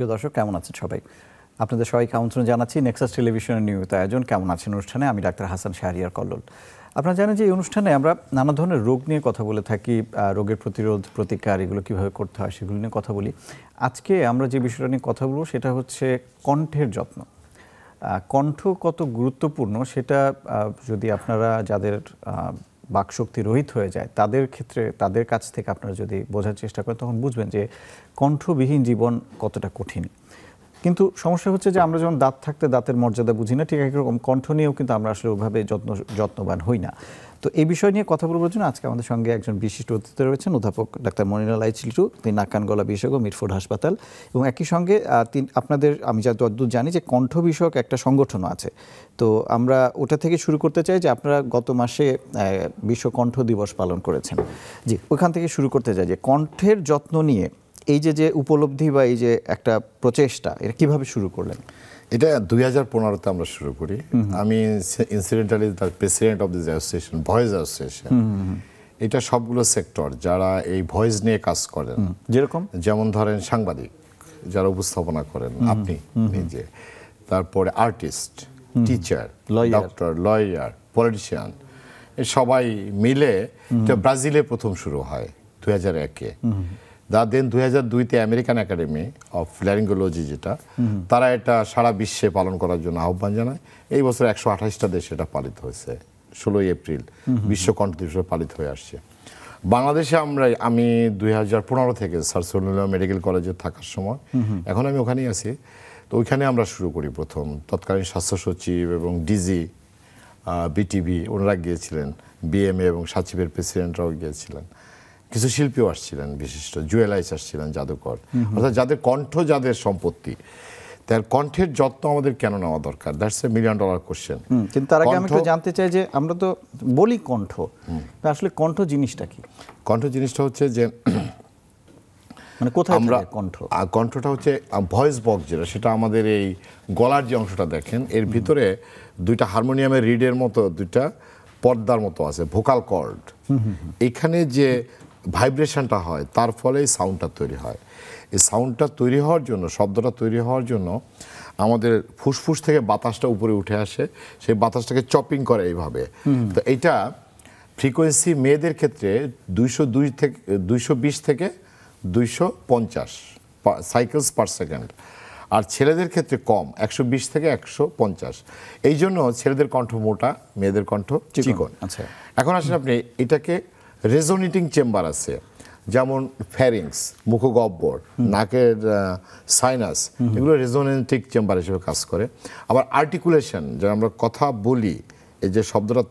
সুপ্রিয় দর্শক, কেমন আছেন সবাই? আপনাদের সবাইকে আমন্ত্রণ জানাচ্ছি নেক্সাস টেলিভিশনের নিয়মিত আয়োজন কেমন আছেন অনুষ্ঠানে। আমি ডাক্তার হাসান শাহরিয়ার কল্লোল। আপনারা জানেন যে এই অনুষ্ঠানে আমরা নানা ধরনের রোগ নিয়ে কথা বলে থাকি, রোগের প্রতিরোধ প্রতিকার এগুলো কীভাবে করতে হয় সেগুলো নিয়ে কথা বলি। আজকে আমরা যে বিষয়টা নিয়ে কথা বলবো সেটা হচ্ছে কণ্ঠের যত্ন। কণ্ঠ কত গুরুত্বপূর্ণ সেটা যদি আপনারা যাদের বাকশক্তি রহিত হয়ে যায় তাদের ক্ষেত্রে, তাদের কাছ থেকে আপনারা যদি বোঝার চেষ্টা করেন তখন বুঝবেন যে কণ্ঠবিহীন জীবন কতটা কঠিন। কিন্তু সমস্যা হচ্ছে যে আমরা যখন দাঁত থাকতে দাঁতের মর্যাদা বুঝি না, ঠিক একরকম কণ্ঠ নিয়েও কিন্তু আমরা আসলে ওইভাবে যত্নবান হই না। তো এই বিষয় নিয়ে কথা বলবার জন্য আজকে আমাদের সঙ্গে একজন বিশিষ্ট অতিথি রয়েছেন, অধ্যাপক ডাক্তার মনিরুল চিল্টু। তিনি নাক কান গলা বিশেষজ্ঞ, মিটফোর্ড হাসপাতাল, এবং একই সঙ্গে আপনাদের আমি যতদূর জানি যে কণ্ঠ বিষয়ক একটা সংগঠনও আছে। তো আমরা ওটা থেকে শুরু করতে চাই যে আপনারা গত মাসে বিশ্ব কণ্ঠ দিবস পালন করেছেন। জি, ওখান থেকে শুরু করতে চাই যে কণ্ঠের যত্ন নিয়ে এই যে উপলব্ধি বা এই যে একটা প্রচেষ্টা, এটা কিভাবে শুরু করলেন? এটা 2015-তে আমরা শুরু করি। আমি incidentally the president of this association, voice association. এটা সবগুলো সেক্টর যারা এই ভয়েস নিয়ে কাজ করেন, যেমন ধরেন সাংবাদিক যারা উপস্থাপনা করেন, আপনি নিজে, তারপরে artist, teacher, doctor, lawyer, politician, সবাই মিলে এটা ব্রাজিলে প্রথম শুরু হয় 2001-এ। দেন 2002-তে আমেরিকান একাডেমি অফ ল্যারিঙ্গোলজি, যেটা তারা এটা সারা বিশ্বে পালন করার জন্য আহ্বান জানায়। এই বছর 128টা দেশে এটা পালিত হয়েছে। 16ই এপ্রিল বিশ্ব কণ্ঠ দিবস পালিত হয়ে আসছে। বাংলাদেশে আমি 2015 থেকে স্যার সলিমুল্লাহ মেডিকেল কলেজে থাকার সময়, এখন আমি ওখানেই আছি, তো ওইখানে আমরা শুরু করি প্রথম। তৎকালীন স্বাস্থ্য সচিব এবং ডিজি, বিটিভি ওনারা গিয়েছিলেন, বিএমএ এবং সচিবের প্রেসিডেন্টরাও গিয়েছিলেন, কিছু শিল্পীও আসছিলেন, বিশিষ্ট জুয়েলাইস আসছিলেন, জাদুকর, অর্থাৎ যাদের কণ্ঠ, যাদের সম্পত্তি। তার কণ্ঠের যত্ন আমাদের কেন নেওয়া দরকার? That's a $1 million question. কিন্তু তার আগে আমি একটু জানতে চাই যে আমরা তো বলি কণ্ঠ, আসলে কণ্ঠ জিনিসটা কি? কণ্ঠ জিনিসটা হচ্ছে যে মানে কোথায় আমরা কণ্ঠটা হচ্ছে ভয়েস বক্স, যেটা সেটা আমাদের এই গলার যে অংশটা দেখেন, এর ভিতরে দুইটা হারমোনিয়ামের রিডের মতো দুইটা পর্দার মতো আছে, ভোকাল কর্ড। এখানে যে ভাইব্রেশনটা হয় তার ফলে এই সাউন্ডটা তৈরি হয়। এই সাউন্ডটা তৈরি হওয়ার জন্য, শব্দটা তৈরি হওয়ার জন্য আমাদের ফুসফুস থেকে বাতাসটা উপরে উঠে আসে, সেই বাতাসটাকে চপিং করে এইভাবে। তো এইটা ফ্রিকোয়েন্সি মেয়েদের ক্ষেত্রে 220 থেকে 250 সাইকেলস পার সেকেন্ড, আর ছেলেদের ক্ষেত্রে কম, 120 থেকে 150। এই জন্য ছেলেদের কণ্ঠ মোটা, মেয়েদের কণ্ঠ চিকন। আচ্ছা, এখন আসেন আপনি এটাকে রেজোনেটিং চেম্বার আছে, যেমন ফ্যারিংস, মুখগহ্বর, নাকের সাইনাস, এগুলো রেজোনেটিং চেম্বার হিসেবে কাজ করে। আবার আর্টিকুলেশন, যারা আমরা কথা বলি, এই যে শব্দটা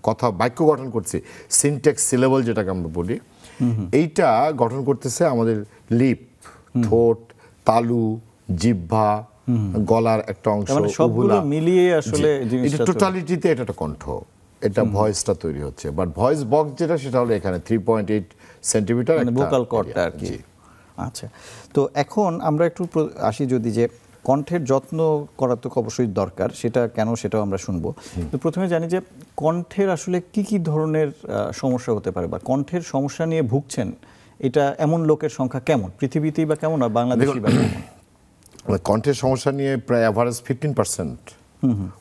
কথা বাক্য গঠন করছি, সিনট্যাক্স, সিলেবল যেটাকে আমরা বলি, এইটা গঠন করতেছে আমাদের লিপ, ঠোঁট, তালু, জিহ্বা, গলার একটা অংশ, সবগুলো মিলিয়ে আসলে টোটালিটিতে এটা একটা কণ্ঠ, এটা ভয়েসটা তৈরি হচ্ছে। বাট ভয়েস বক্স যেটা, সেটা হলো এখানে 3.8 সেন্টিমিটার ভোকাল কর্ডটা আর কি। আচ্ছা, তো এখন আমরা একটু আসি যদি যে কণ্ঠের যত্ন করা তো অবশ্যই দরকার, সেটা কেন সেটাও আমরা শুনবো। তো প্রথমে জানি যে কণ্ঠের আসলে কি ধরনের সমস্যা হতে পারে, বা কণ্ঠের সমস্যা নিয়ে ভুগছেন এটা এমন লোকের সংখ্যা কেমন পৃথিবীতেই, বা কেমন আর বাংলাদেশে? কণ্ঠের সমস্যা নিয়ে প্রায় অ্যাভারেজ 15%,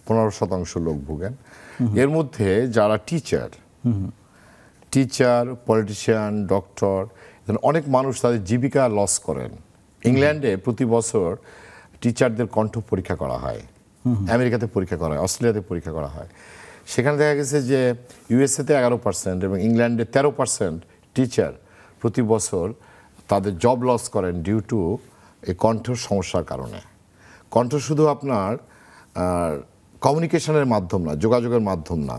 15% লোক ভুগেন। এর মধ্যে যারা টিচার, পলিটিশিয়ান, ডক্টর, অনেক মানুষ তাদের জীবিকা লস করেন। ইংল্যান্ডে প্রতি বছর টিচারদের কণ্ঠ পরীক্ষা করা হয়, আমেরিকাতে পরীক্ষা করা হয়, অস্ট্রেলিয়াতে পরীক্ষা করা হয়। সেখানে দেখা গেছে যে ইউএসএতে 11% এবং ইংল্যান্ডে 13% টিচার প্রতি বছর তাদের জব লস করেন ডিউ টু এই কণ্ঠের সমস্যার কারণে। কণ্ঠ শুধু আপনার কমিউনিকেশনের মাধ্যম না, যোগাযোগের মাধ্যম না,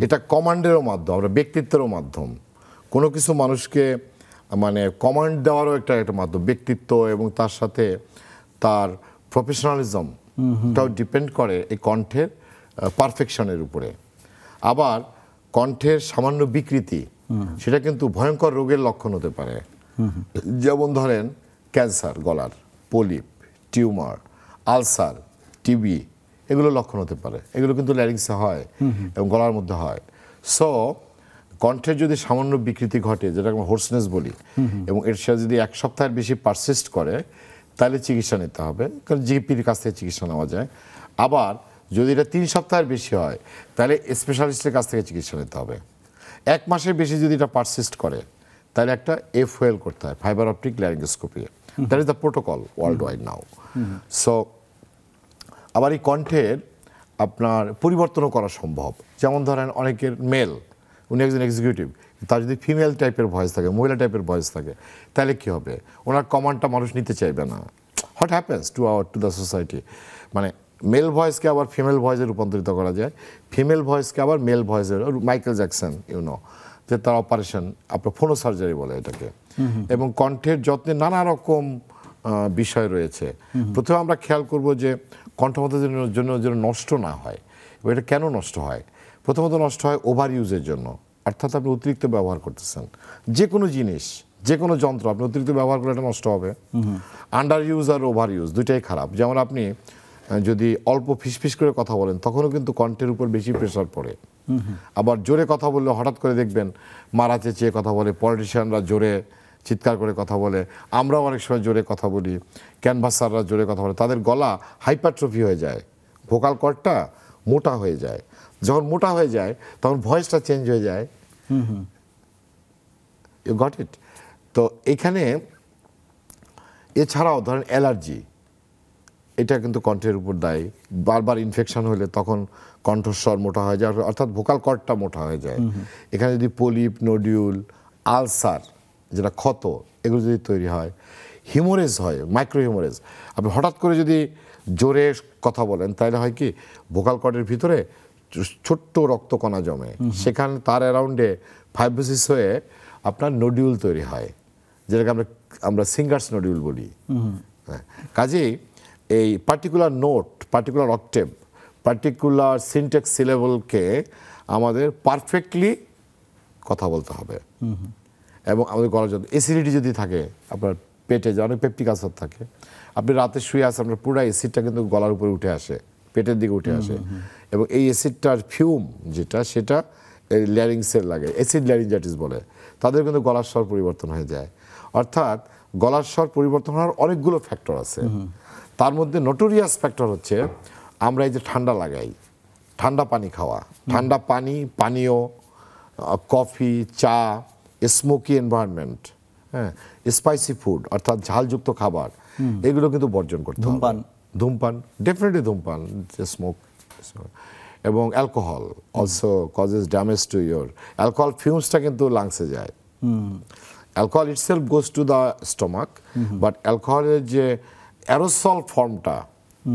এটা কমান্ডেরও মাধ্যম, আমরা ব্যক্তিত্বেরও মাধ্যম। কোনো কিছু মানুষকে মানে কমান্ড দেওয়ারও একটা মাধ্যম, ব্যক্তিত্ব, এবং তার সাথে তার প্রফেশনালিজমটাও ডিপেন্ড করে এই কণ্ঠের পারফেকশনের উপরে। আবার কণ্ঠের সামান্য বিকৃতি, সেটা কিন্তু ভয়ঙ্কর রোগের লক্ষণ হতে পারে। যেমন ধরেন ক্যান্সার, গলার পলিপ, টিউমার, আলসার, টিবি, এগুলো লক্ষণ হতে পারে। এগুলো কিন্তু ল্যারিংসে হয় এবং গলার মধ্যে হয়। সো কণ্ঠের যদি সামান্য বিকৃতি ঘটে, যেটা আমরা হোর্সনেস বলি, এবং এর সাথে যদি 1 সপ্তাহের বেশি পারসিস্ট করে, তাহলে চিকিৎসা নিতে হবে, কারণ জিপির কাছ থেকে চিকিৎসা নেওয়া যায়। আবার যদি এটা 3 সপ্তাহের বেশি হয় তাহলে স্পেশালিস্টের কাছ থেকে চিকিৎসা নিতে হবে। 1 মাসের বেশি যদি এটা পারসিস্ট করে তাহলে একটা FOL করতে হয়, fibre optic laryngoscopy. That is the protocol world wide now. So আবার এই কণ্ঠের আপনার পরিবর্তনও করা সম্ভব। যেমন ধরেন অনেকের মেল, উনি একজন এক্সিকিউটিভ, তার যদি ফিমেল টাইপের ভয়েস থাকে, মহিলা টাইপের ভয়েস থাকে, তাহলে কি হবে? ওনার কমান্ডটা মানুষ নিতে চাইবে না। What happens to the society? মানে মেল ভয়েসকে আবার ফিমেল ভয়েসে রূপান্তরিত করা যায়, ফিমেল ভয়েসকে আবার মেল ভয়েসের। মাইকেল জ্যাকসন যে তার অপারেশন, আপনার ফোনো সার্জারি বলে এটাকে। এবং কণ্ঠের যত্নে নানা রকম বিষয় রয়েছে। প্রথমে আমরা খেয়াল করব যে কণ্ঠমতের জন্য যেন নষ্ট না হয়। এটা কেন নষ্ট হয়? প্রথমত নষ্ট হয় ওভার ইউজের জন্য, অর্থাৎ আপনি অতিরিক্ত ব্যবহার করতেছেন। যে কোনো জিনিস, যে কোনো যন্ত্র আপনি অতিরিক্ত ব্যবহার করলে এটা নষ্ট হবে। আন্ডার ইউজ আর ওভার ইউজ দুইটাই খারাপ। যেমন আপনি যদি অল্প ফিসফিস করে কথা বলেন তখনও কিন্তু কণ্ঠের উপর বেশি প্রেশার পড়ে। আবার জোরে কথা বললে হঠাৎ করে দেখবেন মারা চেঁচিয়ে কথা বলে, পলিটিশিয়ানরা জোরে চিৎকার করে কথা বলে, আমরাও অনেক সময় জোরে কথা বলি, ক্যানভাসাররা জোরে কথা বলে, তাদের গলা হাইপারট্রফি হয়ে যায়, ভোকাল কর্ডটা মোটা হয়ে যায়। যখন মোটা হয়ে যায় তখন ভয়েসটা চেঞ্জ হয়ে যায়। You got it? তো এখানে এছাড়াও ধরেন অ্যালার্জি, এটা কিন্তু কণ্ঠের উপর দায়ী। বারবার ইনফেকশন হলে তখন কণ্ঠস্বর মোটা হয়ে যায়, অর্থাৎ ভোকাল কর্ডটা মোটা হয়ে যায়। এখানে যদি পলিপ, নোডিউল, আলসার, যেটা ক্ষত, এগুলো যদি তৈরি হয়, হিমোরেজ হয়, মাইক্রো হিমোরেজ। আপনি হঠাৎ করে যদি জোরে কথা বলেন তাহলে হয় কি, ভোকাল কর্ডের ভিতরে ছোট্ট রক্তকণা জমে, সেখানে তার অ্যারাউন্ডে ফাইব্রোসিস হয়ে আপনার নোডিউল তৈরি হয়, যেটাকে আমরা সিঙ্গার্স নোডিউল বলি। কাজেই এই particular note, particular octave, particular syntax সিলেবলকে আমাদের পারফেক্টলি কথা বলতে হবে। এবং আমাদের গলার যন্ত্র, অ্যাসিডিটি যদি থাকে, আপনার পেটে যে অনেক পেপটিক আলসার থাকে, আপনি রাতে শুয়ে আসেন, আপনার পুরো অ্যাসিডটা কিন্তু গলার উপরে উঠে আসে, পেটের দিকে উঠে আসে। এবং এই অ্যাসিডটার ফিউম যেটা, সেটা ল্যারিংসের লাগে, অ্যাসিড ল্যারিঞ্জাইটিস বলে, তাদের কিন্তু গলার স্বর পরিবর্তন হয়ে যায়। অর্থাৎ গলার স্বর পরিবর্তন হওয়ার অনেকগুলো ফ্যাক্টর আছে। তার মধ্যে নোটোরিয়াস ফ্যাক্টর হচ্ছে আমরা এই যে ঠান্ডা লাগাই, ঠান্ডা পানি খাওয়া, ঠান্ডা পানীয়, কফি, চা, স্মোকি এনভায়রনমেন্ট, হ্যাঁ, স্পাইসি ফুড অর্থাৎ ঝালযুক্ত খাবার, এগুলো কিন্তু বর্জন করতে হবে। ধূমপান, ডেফিনেটলি ধূমপান, স্মোক, এবং alcohol also causes damage to your. Alcohol ফিউমসটা কিন্তু লাংসে যায়। Alcohol itself goes to the stomach, but অ্যালকোহলের যে অ্যারোসল ফর্মটা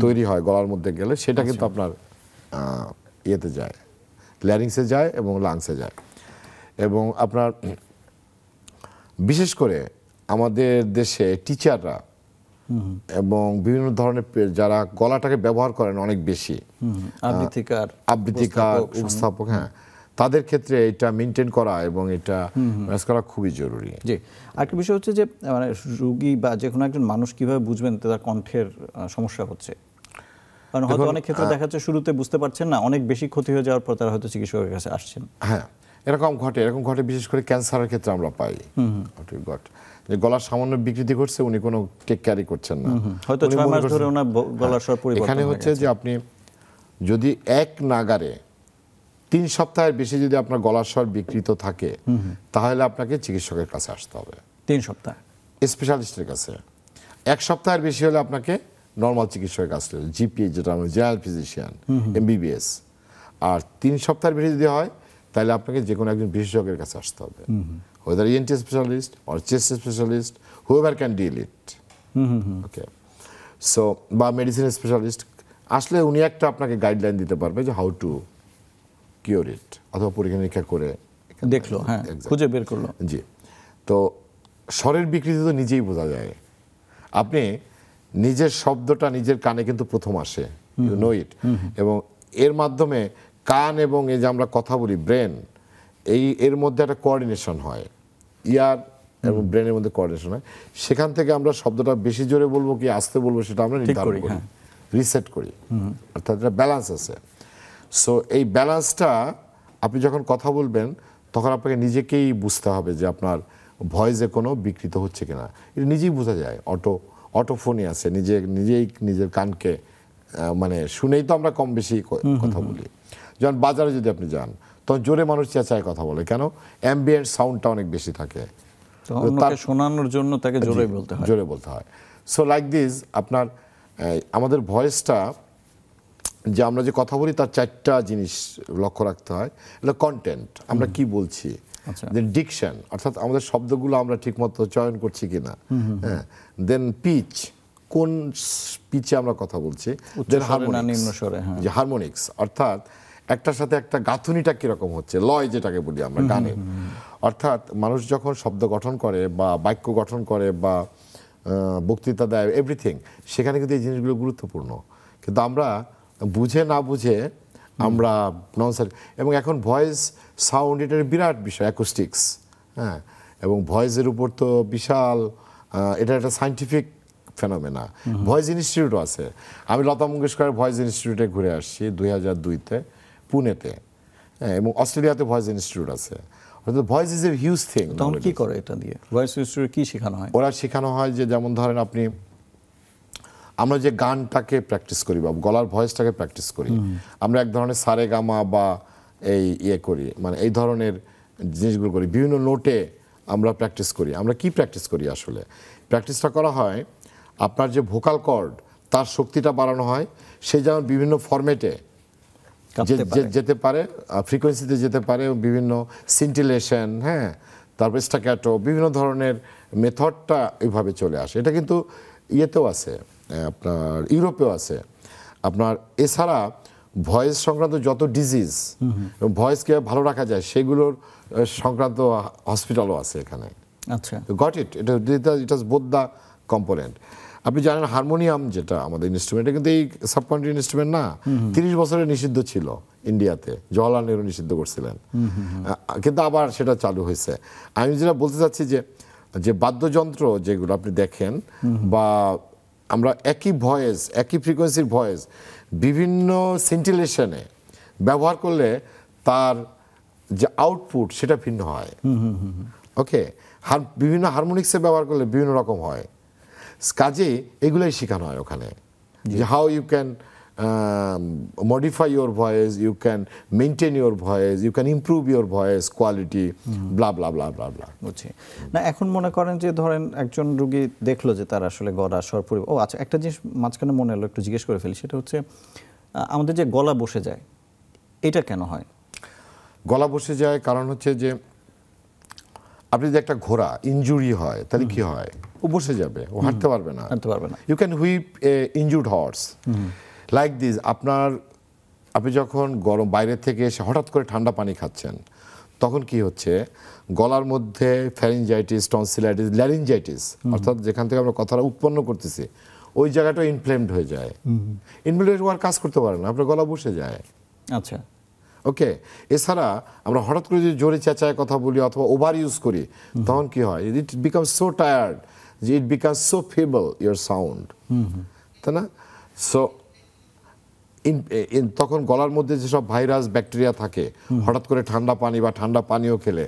তৈরি হয় গলার মধ্যে গেলে, সেটা কিন্তু আপনার ইয়েতে যায়, ল্যারিংসে যায় এবং লাংসে যায়। এবং আপনার বিশেষ করে আমাদের দেশে টিচাররা এবং বিভিন্ন ধরনের যারা গলাটাকে ব্যবহার করেন অনেক বেশি, আবৃত্তিকার, উপস্থাপক, হ্যাঁ, তাদের ক্ষেত্রে এটা মেনটেন করা এবং এটা ম্যানেজ করা খুবই জরুরি। জি, আরেকটা বিষয় হচ্ছে যে মানে রোগী বা যে কোনো একজন মানুষ কিভাবে বুঝবেন তার কণ্ঠের সমস্যা হচ্ছে? কারণ হয়তো অনেক ক্ষেত্রে দেখা যাচ্ছে শুরুতে বুঝতে পারছেন না, অনেক বেশি ক্ষতি হয়ে যাওয়ার পর তারা হয়তো চিকিৎসকের কাছে আসছেন। হ্যাঁ, এরকম ঘটে বিশেষ করে ক্যান্সারের ক্ষেত্রে আমরা পাই। যে গলার সামান্য বিকৃতি ঘটছে, উনি কোনো টেক ক্যারি করছেন না, হয়তো 6 মাস ধরে ওনার গলার স্বর পরিবর্তন। এখানে হচ্ছে যে আপনি যদি এক নাগারে 3 সপ্তাহের বেশি যদি আপনার গলার স্বর বিকৃত থাকে, তাহলে আপনাকে চিকিৎসকের কাছে আসতে হবে। 3 সপ্তাহ স্পেশালিস্টের কাছে। 1 সপ্তাহের বেশি হলে আপনাকে নর্মাল চিকিৎসকের কাছে, জিপি, যেটা আমরা জেনারেল ফিজিশিয়ান, MBBS। আর 3 সপ্তাহের বেশি যদি হয় তাহলে আপনাকে যে কোনো একজন বিশেষজ্ঞের কাছে আসতে হবে, whether ENT specialist or chest specialist, whoever can deal it. Okay, so বা মেডিসিন স্পেশালিস্ট আসলে উনি একটা আপনাকে গাইডলাইন দিতে পারবে যে হাউ টু কিওর ইট, অথবা পরীক্ষা নিরীক্ষা করে দেখলো, হ্যাঁ, খুঁজে বের করলো। জি, তো স্বরের বিকৃতি তো নিজেই বোঝা যায়। আপনি নিজের শব্দটা নিজের কানে কিন্তু প্রথম আসে, ইউ নো ইট, এবং এর মাধ্যমে কান এবং এই যে আমরা কথা বলি, ব্রেন, এর মধ্যে একটা কোঅর্ডিনেশন হয়, ইয়ার এবং ব্রেনের মধ্যে কোঅর্ডিনেশন হয়। সেখান থেকে আমরা শব্দটা বেশি জোরে বলবো কি আস্তে বলবো সেটা আমরা নির্ধারণ করি, রিসেট করি, অর্থাৎ একটা ব্যালেন্স আছে। সো এই ব্যালেন্সটা আপনি যখন কথা বলবেন তখন আপনাকে নিজেকেই বুঝতে হবে যে আপনার ভয়েসে কোনো বিকৃত হচ্ছে কিনা। এটা নিজেই বোঝা যায় অটোফোনি আছে, নিজেই নিজের কানকে মানে শুনেই তো আমরা কম বেশি কথা বলি। যেমন বাজারে যদি আপনি যান তখন জোরে মানুষ চেঁচায় কথা বলে, কেন? অ্যাম্বিয়েন্ট সাউন্ডটা অনেক বেশি থাকে, তার শোনানোর জন্য তাকে জোরে বলতে হয়। সো লাইক দিস আপনার আমাদের ভয়েসটা যে আমরা যে কথা বলি তার 4টা জিনিস লক্ষ্য রাখতে হয়। এটা কন্টেন্ট, আমরা কি বলছি, দেন ডিকশন অর্থাৎ আমাদের শব্দগুলো আমরা ঠিকমতো চয়ন করছি কিনা, হ্যাঁ, দেন পিচ, কোন পিচে আমরা কথা বলছি, দেন হারমোনিক্স অর্থাৎ একটার সাথে একটা গাঁথুনিটা কিরকম হচ্ছে, লয় যেটাকে বলি আমরা গানে। অর্থাৎ মানুষ যখন শব্দ গঠন করে বা বাক্য গঠন করে বা বক্তৃতা দেয়, এভরিথিং, সেখানে কিন্তু এই জিনিসগুলো গুরুত্বপূর্ণ। কিন্তু আমরা বুঝে না বুঝে আমরা প্রনাউন্সার, এবং এখন ভয়েস সাউন্ড এটার বিরাট বিষয়, অ্যাকুস্টিক্স, হ্যাঁ, এবং ভয়েসের উপর তো বিশাল এটা একটা সায়েন্টিফিক ফেনোমেনা। ভয়েস ইনস্টিটিউটও আছে। আমি লতা মঙ্গেশকরের ভয়েস ইনস্টিটিউটে ঘুরে আসছি 2002-তে পুনেতে, হ্যাঁ, এবং অস্ট্রেলিয়াতে ভয়েস ইনস্টিটিউট আছে। অর্থাৎ voice is a huge thing. তখন কি করে এটা দিয়ে ভয়েস ইনস্টিটিউটে কি শেখানো হয়? ওরা শেখানো হয় যে, যেমন ধরেন আপনি, আমরা যে গানটাকে প্র্যাকটিস করি বা গলার ভয়েসটাকে প্র্যাকটিস করি, আমরা এক ধরনের সারে গামা বা এই করি, মানে এই ধরনের জিনিসগুলো করি, বিভিন্ন নোটে আমরা প্র্যাকটিস করি। আমরা কি প্র্যাকটিস করি আসলে? প্র্যাকটিসটা করা হয় আপনার যে ভোকাল কর্ড তার শক্তিটা বাড়ানো হয়, সে যেমন বিভিন্ন ফরম্যাটে যেতে পারে, ফ্রিকোয়েন্সিতে যেতে পারে, বিভিন্ন সিন্টিলেশন, হ্যাঁ, তারপর স্ট্যাকাটো, বিভিন্ন ধরনের মেথডটা এইভাবে চলে আসে। এটা কিন্তু ইয়েতেও আছে, আপনার ইউরোপেও আছে আপনার। এছাড়া ভয়েস সংক্রান্ত যত ডিজিজ, ভয়েসকে ভালো রাখা যায় সেগুলোর সংক্রান্ত হসপিটালও আছে এখানে। আচ্ছা, got it, it was both the component. আপনি জানেন হারমোনিয়াম যেটা আমাদের ইনস্ট্রুমেন্ট, এটা কিন্তু এই সাবকন্টিনেন্টাল ইনস্ট্রুমেন্ট না, 30 বছরের নিষিদ্ধ ছিল ইন্ডিয়াতে, জওয়াহরলাল নেহরু নিষিদ্ধ করছিলেন, কিন্তু আবার সেটা চালু হয়েছে। আমি যেটা বলতে চাচ্ছি যে বাদ্যযন্ত্র যেগুলো আপনি দেখেন, বা আমরা একই ভয়েস, একই ফ্রিকোয়েন্সির ভয়েস বিভিন্ন সিন্টিলেশনে ব্যবহার করলে তার যে আউটপুট সেটা ভিন্ন হয়। ওকে, বিভিন্ন হারমোনিক্সে ব্যবহার করলে বিভিন্ন রকম হয়। কাজেই এগুলোই শেখানো হয় ওখানে, যে how you can modify your voice, you can maintain your voice, you can improve your voice quality, blah blah blah blah blah. বুঝছি। না, এখন মনে করেন যে ধরেন একজন রোগী দেখলো যে তার আসলে গলা স্বর ও আচ্ছা, একটা জিনিস মাঝখানে মনে এলো, একটু জিজ্ঞেস করে ফেলি, সেটা হচ্ছে আমাদের যে গলা বসে যায়, এটা কেন হয়? গলা বসে যায় কারণ হচ্ছে যে আপনি যদি একটা ঘোড়া ইনজুরি হয় তাহলে কি হয়? ও বসে যাবে, ও হাঁটতে পারবে না। You can whip a injured horse like this. আপনি যখন গরম বাইরে থেকে এসে হঠাৎ করে ঠান্ডা পানি খাচ্ছেন, তখন কি হচ্ছে, গলার মধ্যে ফ্যারিঞ্জাইটিস, টনসিলাইটিস, ল্যারিঞ্জাইটিস, অর্থাৎ যেখান থেকে আমরা কথাটা উৎপন্ন করতেছি ওই জায়গাটা ইনফ্লেমড হয়ে যায়। ইনফ্লেমড হওয়ার কাজ করতে পারে না, আপনার গলা বসে যায়। আচ্ছা, ওকে। এছাড়া আমরা হঠাৎ করে যদি জোরে চেঁচায় কথা বলি অথবা ওভার ইউজ করি, তখন কি হয়, ইট বিকামস সো টায়ার্ড যে it becomes so fable your sound, তাই না? সো তখন গলার মধ্যে যেসব ভাইরাস ব্যাকটেরিয়া থাকে, হঠাৎ করে ঠান্ডা পানি বা ঠান্ডা পানীয় খেলে,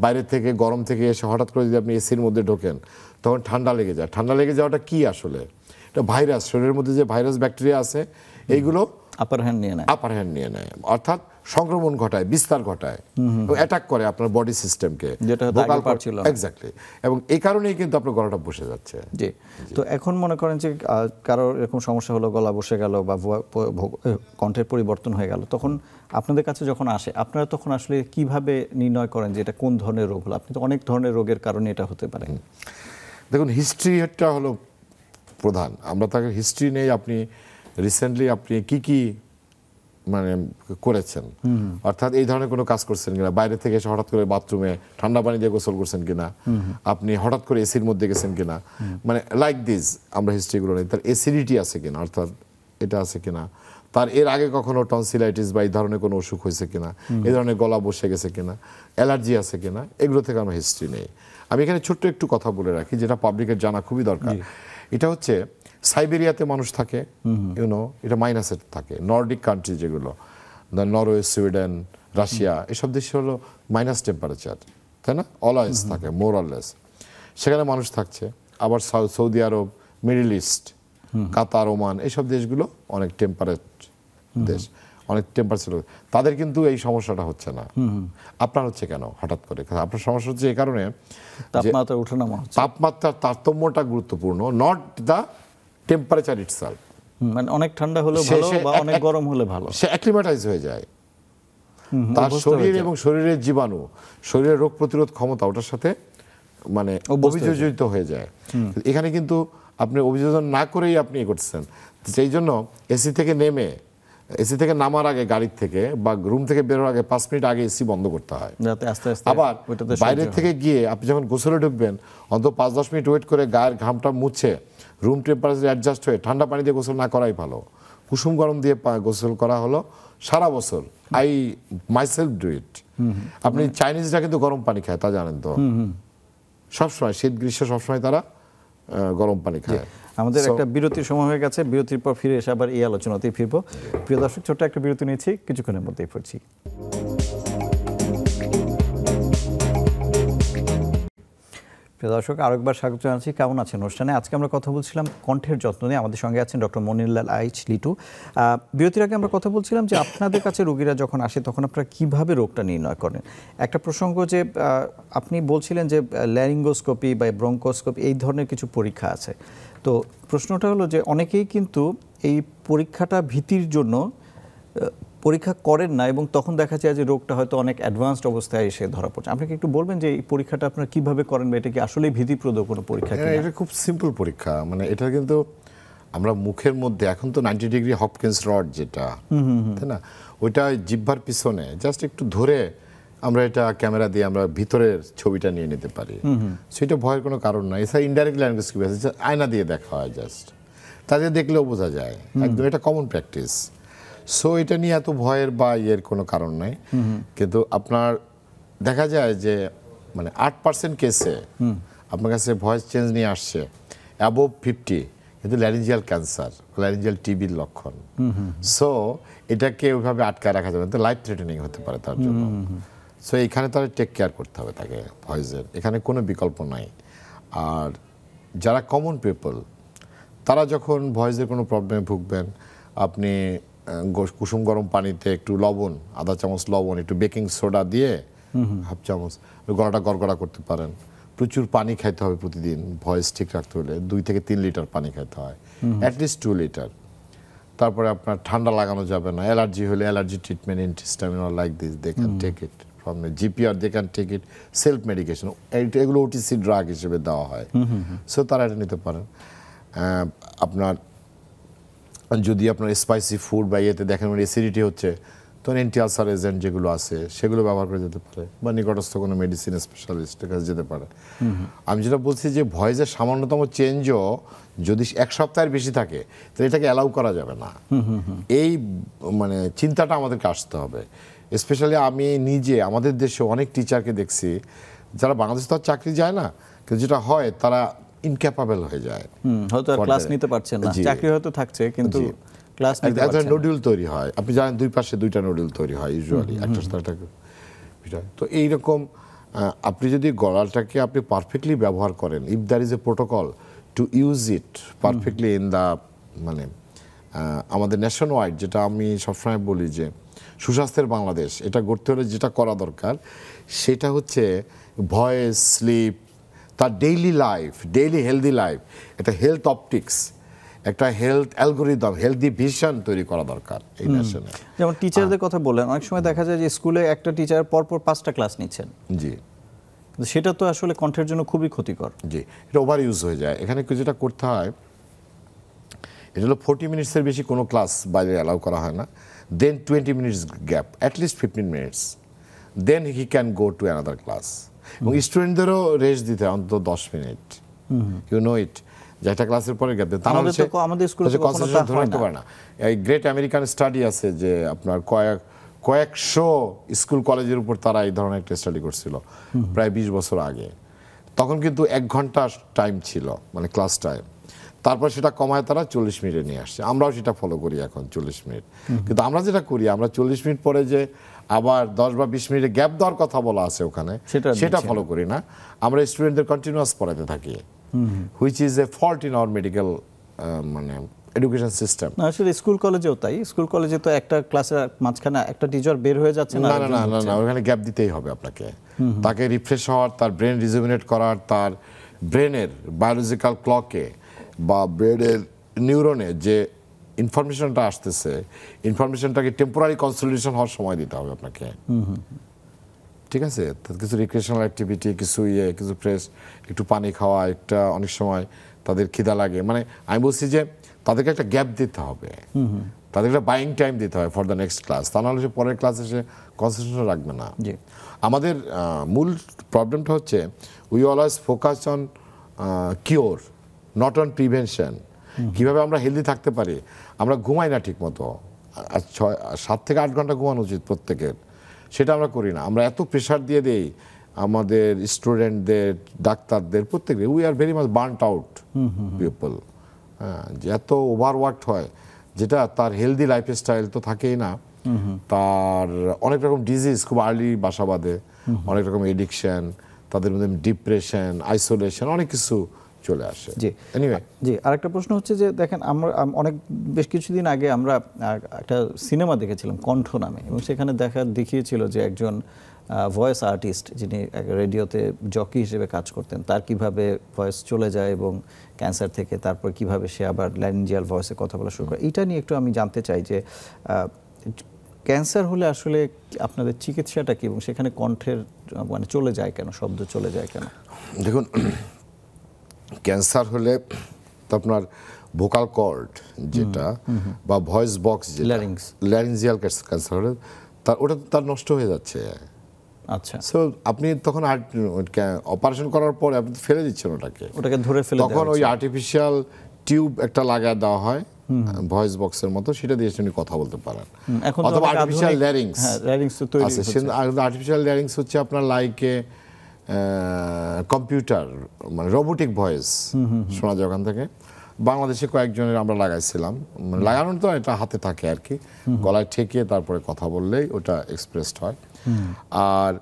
বাইরে থেকে গরম থেকে এসে হঠাৎ করে যদি আপনি এসির মধ্যে ঢোকেন, তখন ঠান্ডা লেগে যায়। ঠান্ডা লেগে যাওয়াটা কি আসলে? এটা ভাইরাস, শরীরের মধ্যে যে ভাইরাস ব্যাকটেরিয়া আছে এইগুলো আপার হ্যান্ড নিয়ে নেয়, অর্থাৎ সংক্রমণ ঘটায়, বিস্তার ঘটায়, অ্যাটাক করে আপনার বডি সিস্টেমকে, এক্স্যাক্টলি। এবং এই কারণেই কিন্তু আপনার গলাটা বসে যাচ্ছে। জি। তো এখন মনে করেন যে কারোর এরকম সমস্যা হলো, গলা বসে গেল বা কণ্ঠের পরিবর্তন হয়ে গেল, তখন আপনাদের কাছে যখন আসে, আপনারা তখন আসলে কিভাবে নির্ণয় করেন যে এটা কোন ধরনের রোগ হলো? আপনি তো অনেক ধরনের রোগের কারণে এটা হতে পারে। দেখুন, হিস্ট্রিটা হলো প্রধান। আমরা তাকে হিস্ট্রি নেই, আপনি রিসেন্টলি আপনি কি মানে করেছেন, অর্থাৎ এই ধরনের কোনো কাজ করছেন কিনা, বাইরে থেকে এসে হঠাৎ করে বাথরুমে ঠান্ডা পানি দিয়ে গোসল করছেন কিনা, আপনি হঠাৎ করে এসির মধ্যে গেছেন কিনা, মানে লাইক দিস আমরা হিস্ট্রিগুলো নেই। তার অ্যাসিডিটি আছে কিনা, অর্থাৎ এটা আছে কিনা, তার এর আগে কখনো টনসিলাইটিস বা এই ধরনের কোনো অসুখ হয়েছে কিনা, এই ধরনের গলা বসে গেছে কিনা, অ্যালার্জি আছে কিনা, এগুলো থেকে আমরা হিস্ট্রি নেই। আমি এখানে ছোট্ট একটু কথা বলে রাখি, যেটা পাবলিকের জানা খুবই দরকার। এটা হচ্ছে সাইবেরিয়াতে মানুষ থাকে, ইউনো, এটা মাইনাসে থাকে। নর্ডিক কান্ট্রি যেগুলো, নরওয়ে, সুইডেন, রাশিয়া, এসব দেশে হলো মাইনাস টেম্পারেচার, তাই না? অলওয়েজ থাকে, মোর অর লেস। সেখানে মানুষ থাকছে। আবার সৌদি আরব, মিডল ইস্ট, কাতার, ওমান, এইসব দেশগুলো অনেক টেম্পারেট দেশ, অনেক টেম্পারেচার, তাদের কিন্তু এই সমস্যাটা হচ্ছে না। আপনার হচ্ছে কেন হঠাৎ করে? আপনার সমস্যা হচ্ছে এই কারণে তাপমাত্রা ওঠানামা হচ্ছে। তাপমাত্রার তারতম্যটা গুরুত্বপূর্ণ, নট দ্য টেম্পারেচার ইটসেলফ। মানে অনেক ঠান্ডা হলে ভালো বা অনেক গরম হলে ভালো, সে অ্যাক্লিমেটাইজ হয়ে যায়, তার শরীর এবং শরীরের জীবাণু, শরীরের রোগ প্রতিরোধ ক্ষমতা ওটার সাথে মানে অভিযোজিত হয়ে যায়। এখানে কিন্তু আপনি অভিযোজন না করেই আপনি করছেন, সেই জন্য এসি থেকে নেমে, এসি থেকে নামার আগে গাড়ির থেকে বা রুম থেকে বেরোর আগে 5 মিনিট আগে এসি বন্ধ করতে হয়। আবার বাইরে থেকে গিয়ে আপনি যখন গোসলে ঢুকবেন অন্তত 5-10 মিনিট ওয়েট করে গায়ের ঘামটা মুছে রুম টেম্পারেচার অ্যাডজাস্ট হয়ে ঠান্ডা পানি দিয়ে গোসল না করাই ভালো। কুসুম গরম দিয়ে গোসল করা হলো সারা বছর। I myself do it. আপনি চাইনিজরা কিন্তু গরম পানি খায়, তা জানেন তো? সবসময় শীত গ্রীষ্ম সবসময় তারা গরম পানি খায়। আমাদের একটা বিরতির সময় হয়ে গেছে, বিরতির পর ফিরে এসে আবার এই আলোচনাতেই ফিরবো। প্রিয় দর্শক, ছোট্ট একটা বিরতি নিয়েছি, কিছুক্ষণের মধ্যেই ফিরছি। প্রিয় দর্শক, আরেকবার স্বাগত জানাচ্ছি। কেমন আছেন অনুষ্ঠানে? আজকে আমরা কথা বলছিলাম কণ্ঠের যত্ন নিয়ে। আমাদের সঙ্গে আছেন ডক্টর মনিরুল্লাহ আইচ লিটু। বিরতির আগে আমরা কথা বলছিলাম যে আপনাদের কাছে রোগীরা যখন আসে তখন আপনারা কিভাবে রোগটা নির্ণয় করেন। একটা প্রসঙ্গ যে আপনি বলছিলেন যে ল্যারিঙ্গোস্কোপি বা ব্রঙ্কোস্কোপি এই ধরনের কিছু পরীক্ষা আছে। তো প্রশ্নটা হলো যে অনেকেই কিন্তু এই পরীক্ষাটা ভীতির জন্য পরীক্ষা করেন না এবং তখন দেখা যায় যে রোগটা হয়তো অনেক অ্যাডভান্সড অবস্থায় এসে ধরা পড়ছে। আপনি কি একটু বলবেন যে এই পরীক্ষাটা আপনারা কিভাবে করেন বা এটা কি আসলেই ভীতিপ্রদ কোনো পরীক্ষা? এটা খুব সিম্পল পরীক্ষা, মানে এটা কিন্তু আমরা মুখের মধ্যে এখন তো 90 ডিগ্রি হপকিন্স রড যেটা, তাই না, ওইটা জিহ্বার পিছনে জাস্ট একটু ধরে আমরা এটা ক্যামেরা দিয়ে আমরা ভিতরের ছবিটা নিয়ে নিতে পারি। সেটা ভয়ের কোনো কারণ নাই। এছাড়া ইনডাইরেক্ট ল্যারিঙ্গোস্কোপি আছে, আয়না দিয়ে দেখা হয়, জাস্ট তাদের দেখলেও বোঝা যায় একদম, এটা কমন প্র্যাকটিস। সো এটা নিয়ে এত ভয়ের বা ইয়ের কোনো কারণ নাই। কিন্তু আপনার দেখা যায় যে মানে 8% কেসে আপনার কাছে ভয়েস চেঞ্জ নিয়ে আসছে অ্যাবোভ 50, কিন্তু ল্যারিঞ্জিয়াল ক্যান্সার, ল্যারিঞ্জিয়াল টিবির লক্ষণ। সো এটাকে ওইভাবে আটকায় রাখা যাবে না, লাইফ থ্রেটেনিং হতে পারে তার জন্য। সো এইখানে তারা টেক কেয়ার করতে হবে তাকে, ভয়েসের এখানে কোনো বিকল্প নাই। আর যারা কমন পিপল তারা যখন ভয়েসের কোনো প্রবলেমে ভুগবেন, আপনি কুসুম গরম পানিতে একটু লবণ, আধা চামচ লবণ, একটু বেকিং সোডা দিয়ে হাফ চামচ গলাটা গড়গড়া করতে পারেন। প্রচুর পানি খাইতে হবে প্রতিদিন, ভয়েস ঠিক রাখতে হলে 2 থেকে 3 লিটার পানি খাইতে হয়, অ্যাটলিস্ট 2 লিটার। তারপরে আপনার ঠান্ডা লাগানো যাবে না। অ্যালার্জি হলে allergy treatment, antihistamine like this, they can take it from the GP or they can take it self medication. এগুলো ওটিসি ড্রাগ হিসেবে দেওয়া হয়। সো তারা এটা নিতে পারেন। আপনার যদি আপনার স্পাইসি ফুড বা ইয়েতে দেখেন মানে অ্যাসিডিটি হচ্ছে, তখন অ্যান্টি আলসার এজেন্ট যেগুলো আছে সেগুলো ব্যবহার করে যেতে পারে, বা নিকটস্থ কোনো মেডিসিন স্পেশালিস্টের কাছে যেতে পারে। আমি যেটা বলছি যে ভয়েসের সামান্যতম চেঞ্জও যদি 1 সপ্তাহের বেশি থাকে তাহলে এটাকে অ্যালাউ করা যাবে না। এই মানে চিন্তাটা আমাদেরকে আসতে হবে। স্পেশালি আমি নিজে আমাদের দেশে অনেক টিচারকে দেখছি যারা বাংলাদেশে তো আর চাকরি যায় না, কিন্তু যেটা হয় তারা ইনক্যাপাবল হয়ে যায়, হয়তো ক্লাস নিতে পারছেন না, চাকরি হয়তো থাকছে কিন্তু ক্লাস নিতে পারছেন না। নোডুল তৈরি হয়, আপনি জানেন 2 পাশে 2টা নোডুল তৈরি হয় ইউজুয়ালি, একটা সাথে একটা। তো এইরকম আপনি যদি গলাটাকে আপনি পারফেক্টলি ব্যবহার করেন, if there is a protocol to use it perfectly in the মানে আমাদের ন্যাশন ওয়াইড, যেটা আমি সবসময় বলি যে সুস্বাস্থ্যের বাংলাদেশ, এটা গড়তে হলে যেটা করা দরকার সেটা হচ্ছে ভয়েস, স্লিপ, তার daily life, daily healthy life, একটা হেলথ অপটিক্স, একটা হেলথ অ্যালগোরিদম, হেলদি ভিশন তৈরি করা দরকার এই ন্যাশনে। যেমন টিচারদের কথা বললেন, অনেক সময় দেখা যায় যে স্কুলে একটা টিচার পরপর 5টা ক্লাস নিচ্ছেন। জি, সেটা তো আসলে কণ্ঠের জন্য খুবই ক্ষতিকর। জি, এটা ওভার ইউজ হয়ে যায়। এখানে যেটা করতে হয়, এটা হলো 40 মিনিটসের বেশি কোনো ক্লাস বাইরে অ্যালাউ করা হয় না। Then 20 minutes gap, at least 15 minutes, then he can go to another class. এবং স্টুডেন্টদেরও রেস্ট দিতে হয় অন্তত 10 মিনিট। ইউ নো ইট, যে একটা ক্লাসের পরে গ্যাপ দেয়, তাহলে আমাদের স্কুলে ধরে রাখতে পারে না। এই গ্রেট আমেরিকান স্টাডি আছে যে আপনার কয়েকশো স্কুল কলেজের উপর তারা এই ধরনের একটা স্টাডি করছিল প্রায় 20 বছর আগে। তখন কিন্তু 1 ঘন্টা টাইম ছিল, মানে ক্লাস টাইম। তারপর সেটা কমায় তারা 40 মিনিটে নিয়ে আসছে। আমরাও সেটা ফলো করি এখন 40 মিনিট। কিন্তু আমরা যেটা করি, আমরা 40 মিনিট পরে যে আবার 10 বা 20 মিনিটে গ্যাপ দেওয়ার কথা বলা আছে ওখানে, সেটা ফলো করি না। আমরা স্টুডেন্টদের কন্টিনিউয়াস পড়াতে থাকি। Which is a fault in our medical মানে এডুকেশন সিস্টেম। না আসলে স্কুল কলেজেও তাই, স্কুল কলেজে তো একটা ক্লাসের মাঝখানে একটা টিচার বের হয়ে যাচ্ছে না, না না না না, ওখানে গ্যাপ দিতেই হবে আপনাকে, তাকে রিফ্রেশ হওয়ার, তার ব্রেন রিজুমিনেট করার, তার ব্রেনের বায়োলজিক্যাল ক্লকে বা ব্রেনের নিউরনে যে ইনফরমেশনটা আসতেছে, ইনফরমেশনটাকে টেম্পোরারি কনসলিডেশন হওয়ার সময় দিতে হবে আপনাকে। ঠিক আছে, কিছু রিক্রিয়েশনাল অ্যাক্টিভিটি, কিছু ফ্রেশ, একটু পানি খাওয়া, একটা অনেক সময় তাদের খিদা লাগে, মানে আমি বলছি যে তাদেরকে একটা গ্যাপ দিতে হবে, তাদেরকে একটা বাইং টাইম দিতে হবে ফর দ্য নেক্সট ক্লাস, তা নাহলে সে পরের ক্লাসে সে কনসেন্ট্রেশন রাখবে না। আমাদের মূল প্রবলেমটা হচ্ছে we always focus on cure, not on prevention. কীভাবে আমরা হেলদি থাকতে পারি, আমরা ঘুমাই না ঠিক মতো, 7 থেকে 8 ঘন্টা ঘুমানো উচিত প্রত্যেকের, সেটা আমরা করি না। আমরা এত প্রেশার দিয়ে দেই আমাদের স্টুডেন্টদের, ডাক্তারদের, প্রত্যেকের। We are very much burned out people, হ্যাঁ, যে এত ওভারওয়ার্কড হয়, যেটা তার হেলদি লাইফস্টাইল তো থাকেই না, তার অনেক রকম ডিজিজ খুব আর্লি বাসা বাঁধে, অনেক রকম এডিকশন, তাদের মধ্যে ডিপ্রেশন, আইসোলেশন, অনেক কিছু চলে আসে। জি, আরেকটা প্রশ্ন হচ্ছে যে দেখেন, আমরা বেশ কিছুদিন আগে আমরা একটা সিনেমা দেখেছিলাম কণ্ঠ নামে, এবং সেখানে দেখিয়েছিল যে একজন ভয়েস আর্টিস্ট যিনি রেডিওতে জকি হিসেবে কাজ করতেন, তার কিভাবে ভয়েস চলে যায় এবং ক্যান্সার থেকে তারপর কিভাবে সে আবার ল্যারিঞ্জিয়াল ভয়েসে কথা বলা শুরু করে। এটা নিয়ে একটু আমি জানতে চাই যে ক্যান্সার হলে আসলে আপনাদের চিকিৎসাটা কি, এবং সেখানে কণ্ঠের মানে চলে যায় কেন, শব্দ চলে যায় কেন? দেখুন, ক্যান্সার হলে তো আপনার ভোকাল কর্ড যেটা বা ভয়েস বক্স, ল্যারিঞ্জিয়াল ক্যান্সার হলে ওটা তার নষ্ট হয়ে যাচ্ছে। আচ্ছা, সো আপনি তখন অপারেশন করার পরে আপনি ফেলে দিচ্ছেন ওটাকে ধরে ফেলে, তখন ওই আর্টিফিশিয়াল টিউব একটা লাগায় দেওয়া হয় ভয়েস বক্সের মতো, সেটা দিয়ে আপনি কথা বলতে পারেন। অথবা আর্টিফিশিয়াল ল্যারিংস আছে, আর্টিফিশিয়াল ল্যারিংস হচ্ছে আপনার লাইকে কম্পিউটার, মানে রোবোটিক ভয়েস শোনা যায় ওখান থেকে। বাংলাদেশে কয়েকজনের আমরা লাগাইছিলাম, মানে লাগানো তো এটা হাতে থাকে আর কি, গলায় ঠেকিয়ে তারপরে কথা বললেই ওটা এক্সপ্রেসড হয়। আর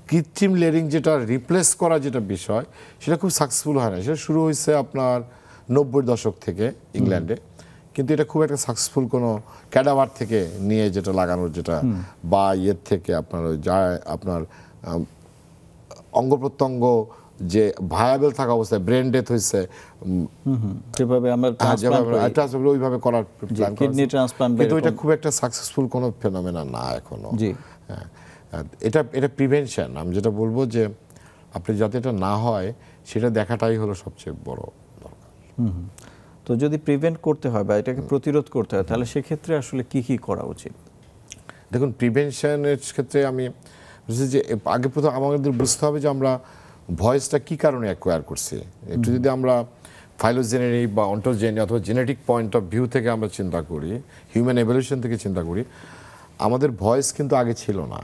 কৃত্রিম লেরিং যেটা রিপ্লেস করা যেটা বিষয়, সেটা খুব সাকসেসফুল হয় না। সেটা শুরু হয়েছে আপনার 90-র দশক থেকে ইংল্যান্ডে, কিন্তু এটা খুব একটা সাকসেসফুল কোনো ক্যাডাভার থেকে নিয়ে যেটা লাগানোর, যেটা বা ইয়ের থেকে আপনার যা আপনার অঙ্গ প্রত্যঙ্গ যে ভায়াবল থাকা অবস্থায়, ব্রেন ডেথ হয়েছে, যেভাবে আমরা ওইভাবে করার প্ল্যান, কিডনি ট্রান্সপ্লান্ট, কিন্তু এটা খুব একটা সাকসেসফুল কোনো ফেনোমেনা না এখনো। হ্যাঁ, এটা প্রিভেনশন। আমি যেটা বলবো যে আপনি যাতে এটা না হয় সেটা দেখাটাই হলো সবচেয়ে বড় দরকার। তো যদি প্রিভেন্ট করতে হয় বা এটাকে প্রতিরোধ করতে হয়, তাহলে সেক্ষেত্রে আসলে কি কি করা উচিত? দেখুন, প্রিভেনশনের ক্ষেত্রে আমি বুঝছি যে আগে প্রথম আমাদের বুঝতে হবে যে আমরা ভয়েসটা কি কারণে অ্যাকোয়ার করছি। একটু যদি আমরা ফাইলোজেনেরি বা অন্টোজেনি অথবা জেনেটিক পয়েন্ট অফ ভিউ থেকে আমরা চিন্তা করি, হিউম্যান এভলিউশন থেকে চিন্তা করি, আমাদের ভয়েস কিন্তু আগে ছিল না।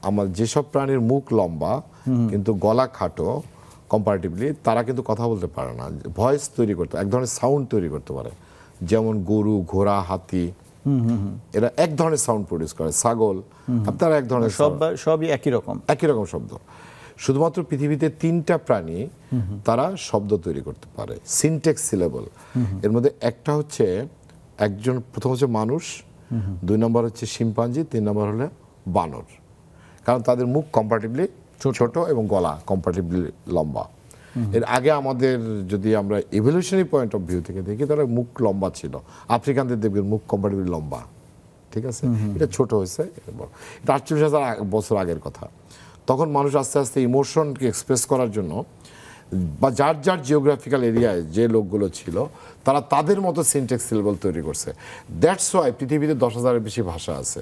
আমার যেসব প্রাণীর মুখ লম্বা কিন্তু গলা খাটো কম্পারেটিভলি, তারা কিন্তু কথা বলতে পারে না, ভয়েস তৈরি করতে, এক ধরনের সাউন্ড তৈরি করতে পারে। যেমন গরু, ঘোড়া, হাতি, এরা এক ধরনের সাউন্ড প্রডিউস করে, ছাগল, তারা এক ধরনের, সবই একই রকম শব্দ। শুধুমাত্র পৃথিবীতে 3টা প্রাণী তারা শব্দ তৈরি করতে পারে, সিনটেক্স সিলেবল। এর মধ্যে একটা হচ্ছে একজন, প্রথম হচ্ছে মানুষ, 2 নম্বর হচ্ছে শিম্পাঞ্জি, 3 নম্বর হলে বানর। কারণ তাদের মুখ কম্পারেটিভলি ছোট এবং গলা কম্পারেটিভলি লম্বা। এর আগে আমাদের যদি আমরা ইভলিউশনারি পয়েন্ট অফ ভিউ থেকে দেখি, তাহলে মুখ লম্বা ছিল। আফ্রিকানদের দেখবেন মুখ কম্পারেটিভলি লম্বা, ঠিক আছে, এটা ছোট হয়েছে। এটা 48,000 বছর আগের কথা। তখন মানুষ আস্তে আস্তে ইমোশনকে এক্সপ্রেস করার জন্য বা যার যার জিওগ্রাফিক্যাল এরিয়ায় যে লোকগুলো ছিল, তারা তাদের মতো সিনটেক্স সিলেবল তৈরি করছে। দ্যাটস ওয়াই পৃথিবীতে 10,000-এর বেশি ভাষা আছে,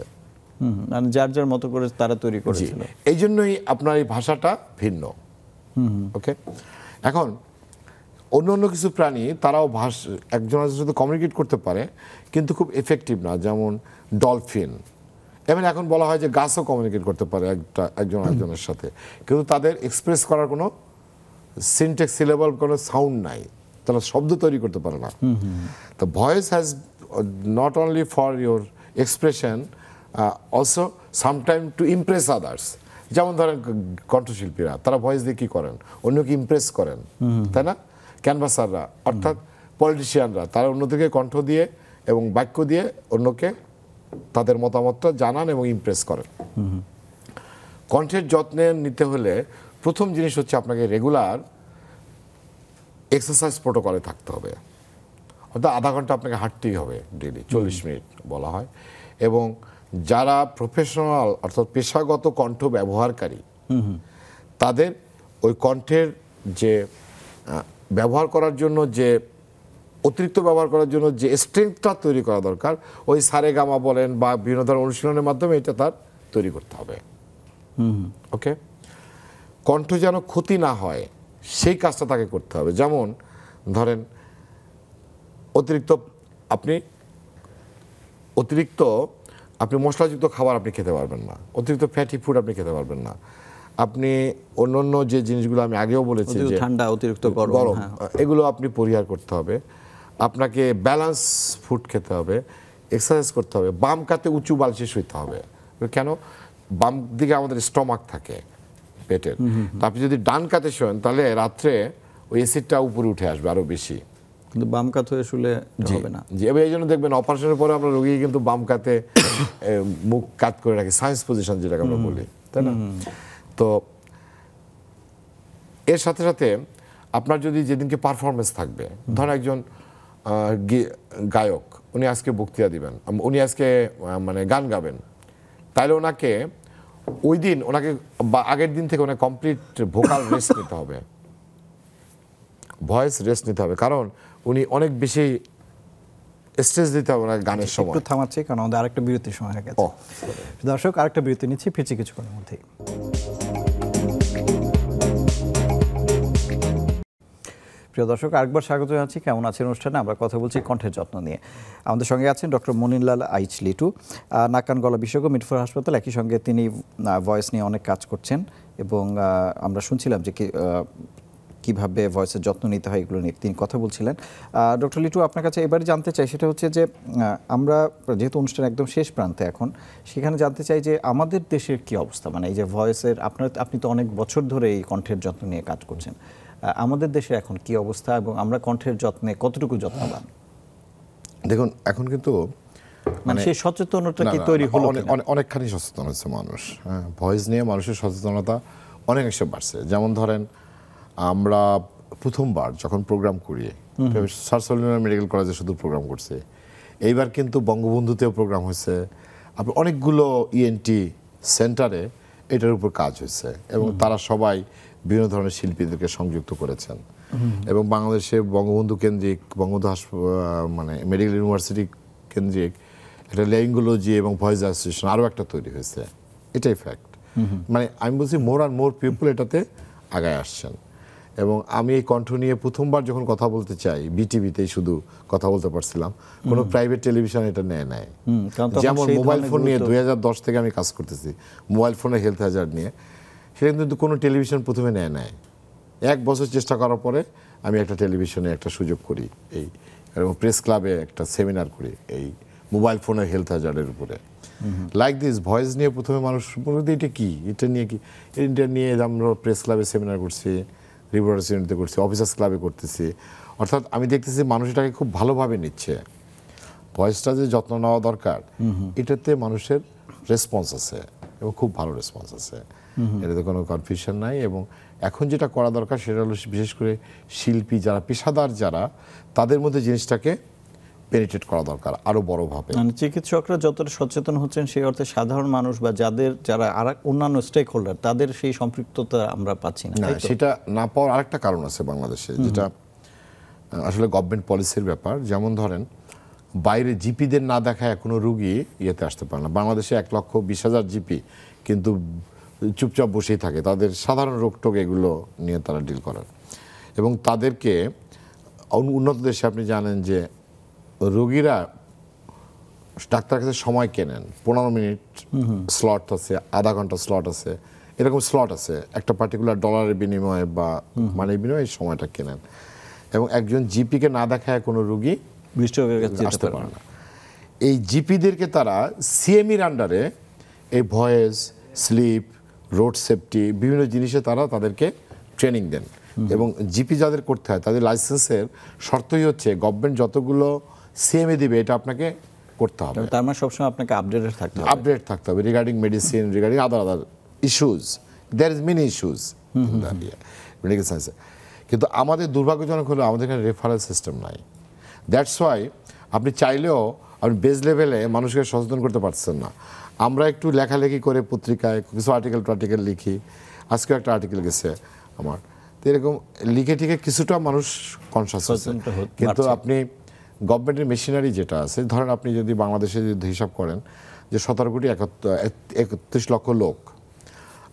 মানে যার যার মতো করে তারা তৈরি করেছিল। এই জন্যই আপনার এই ভাষাটা ভিন্ন। ওকে, এখন অন্য কিছু প্রাণী তারাও একজনের সাথে কমিউনিকেট করতে পারে, কিন্তু খুব এফেক্টিভ না। যেমন ডলফিন, এখন বলা হয় যে গাছও কমিউনিকেট করতে পারে একজনের সাথে, কিন্তু তাদের এক্সপ্রেস করার কোনো সিনটেক্স সিলেবল, কোনো সাউন্ড নাই, তারা শব্দ তৈরি করতে পারে না। তো voice has not only for your expression, also sometime two Impress others. যেমন ধরেন কণ্ঠশিল্পীরা, তারা ভয়েস দিয়ে কি করেন, অন্যকে ইমপ্রেস করেন, তাই না? ক্যানভাসাররা অর্থাৎ পলিটিশিয়ানরা, তারা অন্যদিকে কণ্ঠ দিয়ে এবং বাক্য দিয়ে অন্যকে তাদের মতামতটা জানান এবং ইমপ্রেস করেন। কণ্ঠের যত্নে নিতে হলে প্রথম জিনিস হচ্ছে আপনাকে রেগুলার এক্সারসাইজ প্রোটোকলে থাকতে হবে, অর্থাৎ আধা ঘন্টা আপনাকে হাঁটতেই হবে ডেইলি, 40 মিনিট বলা হয়। এবং যারা প্রফেশনাল অর্থাৎ পেশাগত কণ্ঠ ব্যবহারকারী, তাদের ওই কণ্ঠের যে ব্যবহার করার জন্য যে অতিরিক্ত ব্যবহার করার জন্য যে স্ট্রেংথটা তৈরি করা দরকার, ওই সারেগামা বলেন বা বিভিন্ন ধরনের অনুশীলনের মাধ্যমে এটা তার তৈরি করতে হবে। ওকে, কণ্ঠ যেন ক্ষতি না হয় সেই কাজটা তাকে করতে হবে। যেমন ধরেন অতিরিক্ত আপনি মশলাযুক্ত খাবার আপনি খেতে পারবেন না, অতিরিক্ত ফ্যাটি ফুড আপনি খেতে পারবেন না, আপনি অন্যান্য যে জিনিসগুলো আমি আগেও বলেছি যে ঠান্ডা, অতিরিক্ত গরম, এগুলো আপনি পরিহার করতে হবে। আপনাকে ব্যালেন্স ফুড খেতে হবে, এক্সারসাইজ করতে হবে, বাম কাতে উঁচু বালিশে শুইতে হবে। কেন? বাম দিকে আমাদের স্টমাক থাকে পেটের, তো আপনি যদি ডান কাতে শোন তাহলে রাত্রে ওই অ্যাসিডটা উপরে উঠে আসবে আরো বেশি, কিন্তু বাম কাত হয়ে শুলে হবে না। জি, এই জন্য দেখবেন অপারেশনের পরে আমরা রোগী কিন্তু বাম কাতে মুখ কাত করে রাখি, সায়েন্স পজিশন যেটাকে আমরা বলি, তাই না? তো এর সাথে সাথে আপনার যদি যেদিনকে পারফরমেন্স থাকবে, ধর একজন গায়ক, উনি আজকে বক্তৃতা দিবেন, উনি আজকে মানে গান গাবেন, তাহলে ওনাকে ওই দিন ওনাকে বা আগের দিন থেকে ওনাকে কমপ্লিট ভোকাল রেস্ট নিতে হবে, ভয়েস রেস্ট নিতে হবে, কারণ উনি অনেক বেশি স্ট্রেস দিতে হবে ওনার গানের সময়। একটু থামাচ্ছি কারণ আমাদের আরেকটা বিরতির সময় হয়ে গেছে। দর্শক, আরেকটা বিরতি নিচ্ছি, ফিরছি কিছুক্ষণের মধ্যেই। প্রিয় দর্শক, আরেকবার স্বাগত জানাচ্ছি। কেমন আছেন অনুষ্ঠানে? আমরা কথা বলছি কণ্ঠের যত্ন নিয়ে। আমাদের সঙ্গে আছেন ডক্টর মনিরলাল আইচ লিটু, নাক কান গলা বিশেষজ্ঞ, মিটফোর্ড হাসপাতাল। একই সঙ্গে তিনি ভয়েস নিয়ে অনেক কাজ করছেন এবং আমরা শুনছিলাম যে কিভাবে ভয়েসের যত্ন নিতে হয় এগুলো নিয়ে তিনি কথা বলছিলেন। ডক্টর লিটু, আপনার কাছে এবারে জানতে চাই, সেটা হচ্ছে যে আমরা যেহেতু অনুষ্ঠান একদম শেষ প্রান্তে এখন, সেখানে জানতে চাই যে আমাদের দেশের কি অবস্থা, মানে এই যে ভয়েসের, আপনি তো অনেক বছর ধরে এই কণ্ঠের যত্ন নিয়ে কাজ করছেন, আমাদের দেশে এখন কি অবস্থা এবং আমরা কণ্ঠের যত্নে কতটুকু যত্নবান? দেখুন, এখন কিন্তু মানে সেই সচেতনতা কি তৈরি হলো? অনেকখানি সচেতন হচ্ছে মানুষ। হ্যাঁ, ভয়েস নিয়ে মানুষের সচেতনতা অনেকাংশে বাড়ছে। যেমন ধরেন, আমরা প্রথমবার যখন প্রোগ্রাম করি, স্যার সলিমুল্লাহ মেডিকেল কলেজে শুধু প্রোগ্রাম করছে, এইবার কিন্তু বঙ্গবন্ধুতেও প্রোগ্রাম হয়েছে, আপনার অনেকগুলো ইএনটি সেন্টারে এটার উপর কাজ হয়েছে এবং তারা সবাই বিভিন্ন ধরনের শিল্পীদেরকে সংযুক্ত করেছেন। এবং বাংলাদেশে বঙ্গবন্ধু কেন্দ্রিক, বঙ্গবন্ধু মানে মেডিকেল ইউনিভার্সিটি কেন্দ্রিক একটা ল্যারিঙ্গোলজি এবং ভয়েস অ্যাসোসিয়েশন আরও একটা তৈরি হয়েছে। এটাই ফ্যাক্ট। মানে আমি বলছি মোর অ্যান্ড মোর পিপল এটাতে আগায় আসছেন। এবং আমি এই কণ্ঠ নিয়ে প্রথমবার যখন কথা বলতে চাই, বিটিভিতেই শুধু কথা বলতে পারছিলাম, কোনো প্রাইভেট টেলিভিশন এটা নেয় নাই। যেমন মোবাইল ফোন নিয়ে 2010 থেকে আমি কাজ করতেছি, মোবাইল ফোনের হেলথ হ্যাজার্ড নিয়ে, সেটা কিন্তু কোনো টেলিভিশন প্রথমে নেয় নাই। 1 বছর চেষ্টা করার পরে আমি একটা টেলিভিশনে একটা সুযোগ করি, এবং প্রেস ক্লাবে একটা সেমিনার করি এই মোবাইল ফোনের হেলথ হ্যাজার্ডের উপরে। লাইক দিস ভয়েস নিয়ে প্রথমে মানুষ বলতে এটা কি, এটা নিয়ে আমরা প্রেস ক্লাবে সেমিনার করছি, রিপোর্টার্স ইউনিটে করছি, অফিসার্স ক্লাবে করতেছি। অর্থাৎ আমি দেখতেছি মানুষ এটাকে খুব ভালোভাবে নিচ্ছে। ভয়েসটা যে যত্ন নেওয়া দরকার, এটাতে মানুষের রেসপন্স আছে এবং খুব ভালো রেসপন্স আছে, এটাতে কোনো কনফিউশন নাই। এবং এখন যেটা করা দরকার সেটা হলো বিশেষ করে শিল্পী যারা, পেশাদার যারা, তাদের মধ্যে জিনিসটাকে পেনিট্রেট করা দরকার আরো বড়ভাবে। মানে চিকিৎসকরা যতটা সচেতন হচ্ছেন, সেই অর্থে সাধারণ মানুষ বা যারা আর অন্যান্য স্টেক হোল্ডার, তাদের সেই সম্পৃক্ততা আমরা পাচ্ছি না। সেটা না পাওয়ার আরেকটা কারণ আছে বাংলাদেশে, যেটা আসলে গভর্নমেন্ট পলিসির ব্যাপার। যেমন ধরেন, বাইরে জিপিদের না দেখায় কোনো রুগী ইয়েতে আসতে পারে না। বাংলাদেশে 1,20,000 জিপি কিন্তু চুপচাপ বসেই থাকে, তাদের সাধারণ রোগটোগ এগুলো নিয়ে তারা ডিল করেন। এবং তাদেরকে উন্নত দেশে আপনি জানেন যে রোগীরা ডাক্তার কাছে সময় কেনেন, 15 মিনিট স্লট আছে, আধা ঘন্টা স্লট আছে, এরকম স্লট আছে, একটা পার্টিকুলার ডলারের বিনিময়ে বা মানের বিনিময়ে এই সময়টা কেনেন। এবং একজন জিপিকে না দেখায় কোনো রুগী আসতে পারে না। এই জিপিদেরকে তারা সিএমইর আন্ডারে এই ভয়েস, স্লিপ, রোড সেফটি, বিভিন্ন জিনিসে তারা তাদেরকে ট্রেনিং দেন। এবং জিপি যাদের করতে হয় তাদের লাইসেন্সের শর্তই হচ্ছে গভর্নমেন্ট যতগুলো সিএমএ দিবে এটা আপনাকে করতে হবে। তার মানে সবসময় আপনাকে আপডেটেড থাকতে হবে, আপডেট থাকতে হবে regarding medicine, regarding other issues. There is many issues medical সায়েন্সে। কিন্তু আমাদের দুর্ভাগ্যজনক হলো আমাদের এখানে রেফারেল সিস্টেম নাই। দ্যাটস ওয়াই আপনি চাইলেও আপনি বেজ লেভেলে মানুষকে সচেতন করতে পারছেন না। আমরা একটু লেখালেখি করে পত্রিকায় কিছু আর্টিকেল লিখি, আজকেও একটা আর্টিকেল গেছে আমার, তো এরকম লিখে টিকে কিছুটা মানুষ কনসাস হচ্ছে। কিন্তু আপনি গভর্নমেন্টের মেশিনারি যেটা আছে, ধরেন আপনি যদি বাংলাদেশে যদি হিসাব করেন যে 17,31 লক্ষ লোক,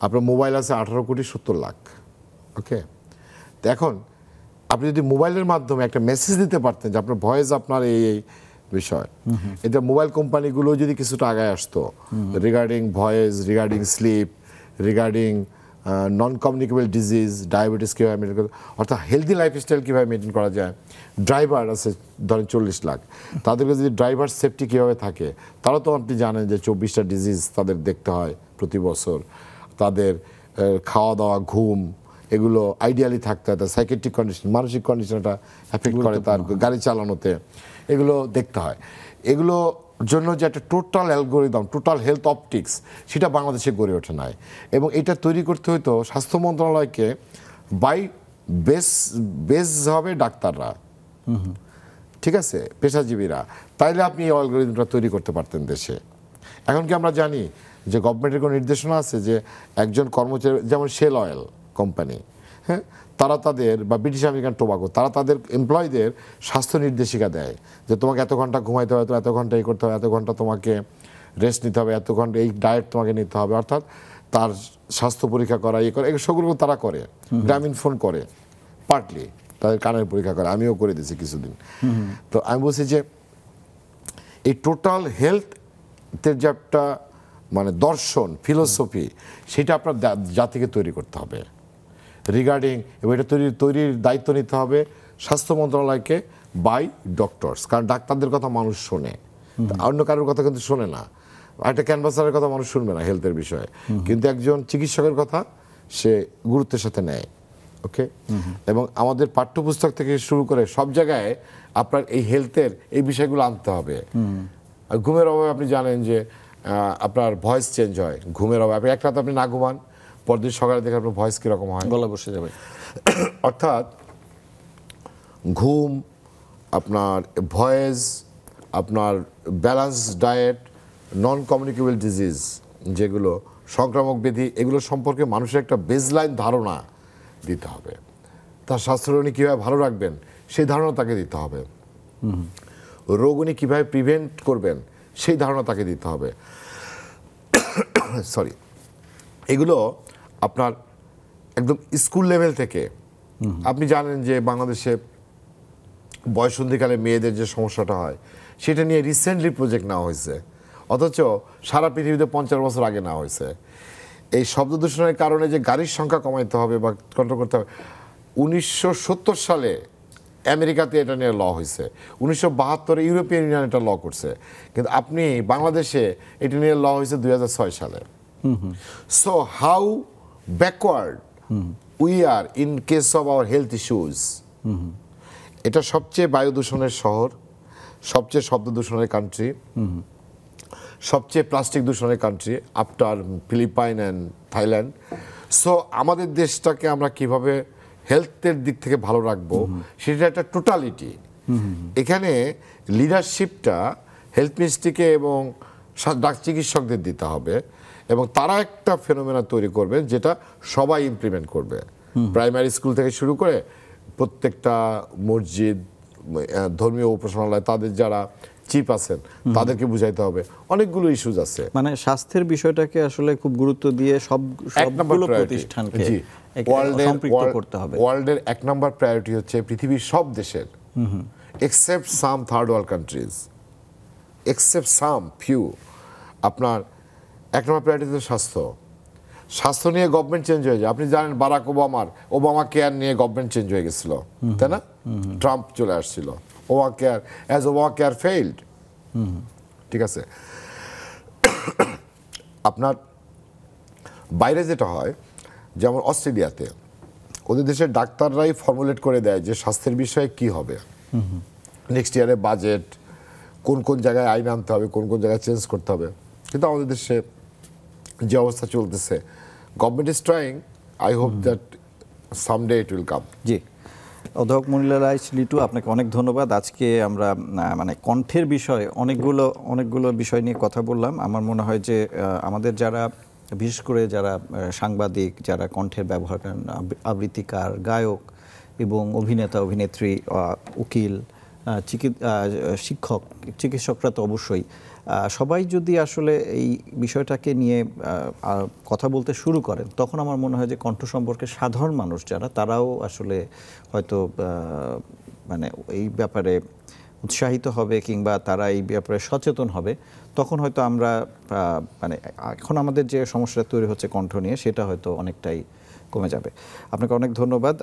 আপনার মোবাইল আছে 18,70 লাখ, ওকে। তো এখন আপনি যদি মোবাইলের মাধ্যমে একটা মেসেজ দিতে পারতেন যে আপনার ভয়েস আপনার এই বিষয়, এটা মোবাইল কোম্পানিগুলো যদি কিছুটা আগায় আসতো regarding voice, regarding sleep, regarding non communicable disease, diabetes কীভাবে মেনটেন করা, অর্থাৎ হেলদি লাইফস্টাইল কীভাবে মেনটেন করা যায়। ড্রাইভার আছে ধরেন 40 লাখ, তাদেরকে যদি ড্রাইভার সেফটি কীভাবে থাকে, তারা তো আপনি জানেন যে 24টা ডিজিজ তাদের দেখতে হয় প্রতি বছর, তাদের খাওয়া দাওয়া, ঘুম, এগুলো আইডিয়ালি থাকতে হয়, তার সাইকেট্রিক কন্ডিশন, মানসিক কন্ডিশনটা এফেক্ট করে তার গাড়ি চালানোতে, এগুলো দেখতে হয়। এগুলো জন্য যে একটা total algorithm, total health optics, সেটা বাংলাদেশে গড়ে ওঠে নাই। এবং এটা তৈরি করতে হয়তো স্বাস্থ্য মন্ত্রণালয়কে বাই বেস হবে ডাক্তাররা, ঠিক আছে, পেশাজীবীরা, তাইলে আপনি এই অ্যালগোরিদমটা তৈরি করতে পারতেন দেশে। এখন কি আমরা জানি যে গভর্নমেন্টের কোনো নির্দেশনা আছে যে একজন কর্মচারী, যেমন শেল অয়েল কোম্পানি, হ্যাঁ, তারা তাদের, বা ব্রিটিশ আমেরিকান টোবাকো, তারা তাদের এমপ্লয়ীদের স্বাস্থ্য নির্দেশিকা দেয় যে তোমাকে এত ঘন্টা ঘুমাইতে হবে, এত ঘন্টা এই করতে হবে, এত ঘন্টা তোমাকে রেস্ট নিতে হবে, এত ঘন্টা এই ডায়েট তোমাকে নিতে হবে, অর্থাৎ তার স্বাস্থ্য পরীক্ষা করা, ইয়ে করা, সেগুলো তারা করে। গ্রামীণ ফোন করে পার্টলি, তাদের কানের পরীক্ষা করে, আমিও করে দিয়েছি কিছুদিন। তো আমি বলছি যে এই টোটাল হেলথের যে একটা মানে দর্শন, ফিলোসফি, সেটা আপনার জাতিকে তৈরি করতে হবে রিগার্ডিং, এবং এটা তৈরির দায়িত্ব নিতে হবে স্বাস্থ্য মন্ত্রণালয়কে বাই ডক্টরস, কারণ ডাক্তারদের কথা মানুষ শোনে, অন্য কারোর কথা কিন্তু শোনে না। একটা ক্যানভাসারের কথা মানুষ শুনবে না হেলথের বিষয়ে, কিন্তু একজন চিকিৎসকের কথা সে গুরুত্বের সাথে নেয়, ওকে। এবং আমাদের পাঠ্যপুস্তক থেকে শুরু করে সব জায়গায় আপনার এই হেলথের এই বিষয়গুলো আনতে হবে। ঘুমের অভাবে আপনি জানেন যে আপনার ভয়েস চেঞ্জ হয়, ঘুমের অভাবে এক রাত আপনি না ঘুমান, পরদিন সকালে দেখে আপনার ভয়েস কীরকম হয়, গলা বসে যাবে। অর্থাৎ ঘুম, আপনার ভয়েস, আপনার ব্যালেন্স ডায়েট, নন কমিউনিকেবল ডিজিজ যেগুলো সংক্রামক ব্যাধি, এগুলো সম্পর্কে মানুষের একটা বেসলাইন ধারণা দিতে হবে। তার স্বাস্থ্য উনি কীভাবে ভালো রাখবেন সেই ধারণা তাকে দিতে হবে। রোগ উনি কীভাবে প্রিভেন্ট করবেন সেই ধারণা তাকে দিতে হবে। সরি, এগুলো আপনার একদম স্কুল লেভেল থেকে। আপনি জানেন যে বাংলাদেশে বয়ঃসন্ধিকালে মেয়েদের যে সমস্যাটা হয়, সেটা নিয়ে রিসেন্টলি প্রজেক্ট নেওয়া হয়েছে, অথচ সারা পৃথিবীতে 50 বছর আগে নেওয়া হয়েছে। এই শব্দ দূষণের কারণে যে গাড়ির সংখ্যা কমাইতে হবে বা কন্ট্রোল করতে হবে, 1970 সালে আমেরিকাতে এটা নিয়ে ল হয়েছে, 1972 ইউরোপিয়ান ইউনিয়ন এটা ল করছে, কিন্তু আপনি বাংলাদেশে এটা নিয়ে ল হয়েছে 2006 সালে। So how backward we are in case of our health issues. এটা সবচেয়ে বায়ু দূষণের শহর, সবচেয়ে শব্দ দূষণের কান্ট্রি, সবচেয়ে প্লাস্টিক দূষণের country after Philippines and Thailand. So আমাদের দেশটাকে আমরা কিভাবে হেলথের দিক থেকে ভালো রাখবো, সেটা একটা টোটালিটি। এখানে লিডারশিপটা হেলথ মিনিস্ট্রিকে এবং চিকিৎসকদের দিতে হবে, এবং তারা একটা ফেনোমেনা তৈরি করবে যেটা সবাই ইমপ্লিমেন্ট করবে, প্রাইমারি স্কুল থেকে শুরু করে প্রত্যেকটা মসজিদ, ধর্মীয় উপাসনালয়, তাদের যারা চিফ আছেন তাদেরকে বুঝাইতে হবে। অনেকগুলো ইস্যুজ আছে, মানে স্বাস্থ্যের বিষয়টাকে আসলে খুব গুরুত্ব দিয়ে সবগুলো প্রতিষ্ঠানকে সম্পৃক্ত করতে হবে। ওয়ার্ল্ডের 1 নম্বর প্রায়োরিটি হচ্ছে পৃথিবীর সব দেশের, except some third world countries, except some few. আপনার 1 নম্বর প্রায়োরিটি হচ্ছে স্বাস্থ্য। স্বাস্থ্য নিয়ে গভর্নমেন্ট চেঞ্জ হয়ে যায়। আপনি জানেন বারাক ওবামা কেয়ার নিয়ে গভর্নমেন্ট চেঞ্জ হয়ে গেছিল, তাই না? ট্রাম্প চলে আসছিল, ওবামা কেয়ার ফেইল্ড, ঠিক আছে। আপনার বাইরে যেটা হয়, যেমন ওদের দেশের ডাক্তাররাই ফর্মুলেট করে দেয় যে স্বাস্থ্যের বিষয়ে কি হবে, নেক্সট ইয়ারে বাজেট, কোন কোন জায়গায় আইন আনতে হবে, কোন কোন জায়গায় চেঞ্জ করতে হবে। কিন্তু আমাদের দেশে যে অবস্থা চলতেছে, government is trying, I hope that someday it will come. জি, অধ্যাপক মনিরুল রাইস লিটু, আপনাকে অনেক ধন্যবাদ। আজকে আমরা মানে কণ্ঠের বিষয়ে অনেকগুলো বিষয় নিয়ে কথা বললাম। আমার মনে হয় যে আমাদের যারা, বিশেষ করে যারা সাংবাদিক, যারা কণ্ঠের ব্যবহার করেন, আবৃত্তিকার, গায়ক এবং অভিনেতা অভিনেত্রী, উকিল, শিক্ষক, চিকিৎসকরা তো অবশ্যই, সবাই যদি আসলে এই বিষয়টাকে নিয়ে কথা বলতে শুরু করেন, তখন আমার মনে হয় যে কণ্ঠ সম্পর্কে সাধারণ মানুষ যারা, তারাও আসলে হয়তো মানে এই ব্যাপারে উৎসাহিত হবে কিংবা তারা এই ব্যাপারে সচেতন হবে। তখন হয়তো আমরা মানে এখন আমাদের যে সমস্যাটা তৈরি হচ্ছে কণ্ঠ নিয়ে, সেটা হয়তো অনেকটাই কমে যাবে। আপনাকে অনেক ধন্যবাদ।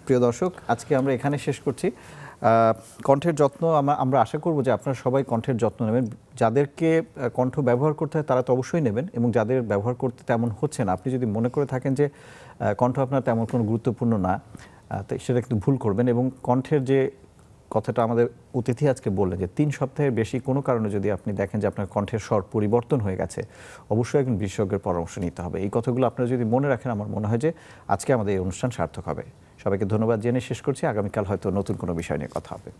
প্রিয় দর্শক, আজকে আমরা এখানে শেষ করছি। কণ্ঠের যত্ন আমরা আশা করব যে আপনারা সবাই কণ্ঠের যত্ন নেবেন। যাদেরকে কণ্ঠ ব্যবহার করতে হয় তারা তো অবশ্যই নেবেন, এবং যাদের ব্যবহার করতে তেমন হচ্ছে না, আপনি যদি মনে করে থাকেন যে কণ্ঠ আপনার তেমন কোনো গুরুত্বপূর্ণ না, সেটা কিন্তু ভুল করবেন। এবং কণ্ঠের যে কথাটা আমাদের অতিথি আজকে বললেন যে 3 সপ্তাহের বেশি কোনো কারণে যদি আপনি দেখেন যে আপনার কণ্ঠের স্বর পরিবর্তন হয়ে গেছে, অবশ্যই একজন বিশেষজ্ঞের পরামর্শ নিতে হবে। এই কথাগুলো আপনারা যদি মনে রাখেন, আমার মনে হয় যে আজকে আমাদের এই অনুষ্ঠান সার্থক হবে। সবাইকে ধন্যবাদ জেনে শেষ করছি। আগামীকাল হয়তো নতুন কোনো বিষয় নিয়ে কথা হবে।